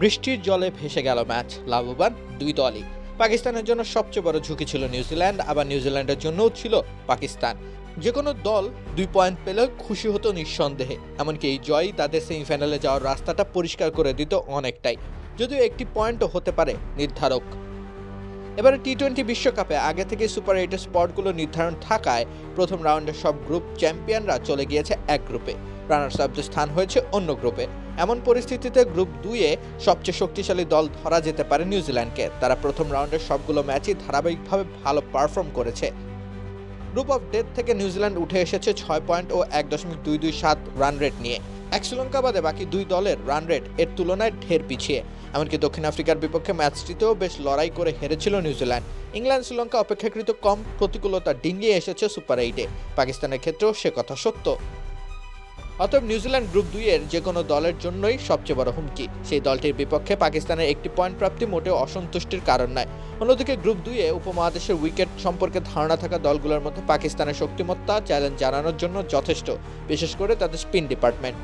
বৃষ্টির জলে ভেসে গেল ম্যাচ, লাভবান দুই দলই। পাকিস্তানের জন্য সবচেয়ে বড় ঝুঁকি ছিল নিউজিল্যান্ড, আবার নিউজিল্যান্ডের জন্যও ছিল পাকিস্তান। যে কোনো দল 2 পয়েন্ট পেলে খুশি হতো নিঃসন্দেহে। এমনকি এই জয়ই তাদের সেমিফাইনালে যাওয়ার রাস্তাটা পরিষ্কার করে দিত অনেকটাই, যদিও একটি পয়েন্টও হতে পারে নির্ধারক। এবারে টি-20 বিশ্বকাপে আগে থেকে সুপার 8 স্পটগুলো নির্ধারণ থাকায় প্রথম রাউন্ডের সব গ্রুপ চ্যাম্পিয়নরা চলে গিয়েছে এক গ্রুপে, রানার্স আপদের স্থান হয়েছে অন্য গ্রুপে। এমন পরিস্থিতিতে গ্রুপ 2-এ সবচেয়ে শক্তিশালী দল ধরা যেতে পারে নিউজিল্যান্ডকে। তারা প্রথম রাউন্ডের সবগুলো ম্যাচই ধারাবাহিকভাবে ভালো পারফর্ম করেছে। গ্রুপ অফ ডেথ থেকে নিউজিল্যান্ড উঠে এসেছে 6 পয়েন্ট ও 1.227 রান রেট নিয়ে। শ্রীলঙ্কা বাদে বাকি দুই দলের রান রেট এর তুলনায় ঢের পিছিয়ে। এমনকি দক্ষিণ আফ্রিকার বিপক্ষে ম্যাচটিতেও বেশ লড়াই করে হেরেছিল নিউজিল্যান্ড। ইংল্যান্ড শ্রীলঙ্কা অপেক্ষাকৃত কম প্রতিকূলতা ডিঙিয়ে এসেছে সুপার 8-এ। পাকিস্তানের ক্ষেত্রেও সে কথা সত্য। অতএব নিউজিল্যান্ড গ্রুপ 2-এর যে কোনো দলের জন্যই সবচেয়ে বড় হুমকি। সেই দলটির বিপক্ষে পাকিস্তানের একটি পয়েন্ট প্রাপ্তি মোটেও অসন্তুষ্টির কারণ নয়। অন্যদিকে গ্রুপ 2-এ উপমহাদেশের উইকেট সম্পর্কে ধারণা থাকা দলগুলোর মধ্যে পাকিস্তানের শক্তিমত্তা চ্যালেঞ্জ জানানোর জন্য যথেষ্ট, বিশেষ করে তাদের স্পিন ডিপার্টমেন্ট।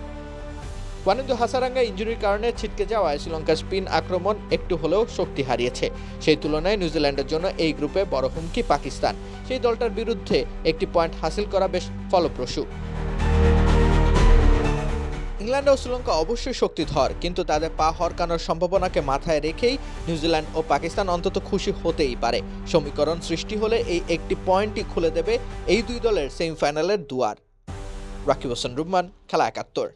ওয়ানিন্দু হাসারাঙ্গা ইনজুরির কারণে ছিটকে যাওয়ায় শ্রীলঙ্কার স্পিন আক্রমণ একটু হলেও শক্তি হারিয়েছে। সেই তুলনায় নিউজিল্যান্ডের জন্য এই গ্রুপে বড় হুমকি পাকিস্তান। সেই দলটার বিরুদ্ধে একটি পয়েন্ট হাসিল করা বেশ ফলপ্রসূ। ইংল্যান্ড ও শ্রীলঙ্কা অবশ্যই শক্তিধর, কিন্তু তাদের পা হরকানোর সম্ভাবনাকে মাথায় রেখেই নিউজিল্যান্ড ও পাকিস্তান অন্তত খুশি হতেই পারে। সমীকরণ সৃষ্টি হলে এই একটি পয়েন্টই খুলে দেবে এই দুই দলের সেমিফাইনালের দুয়ার। রাকিব হোসেন রুম্মান, খেলা ৭১।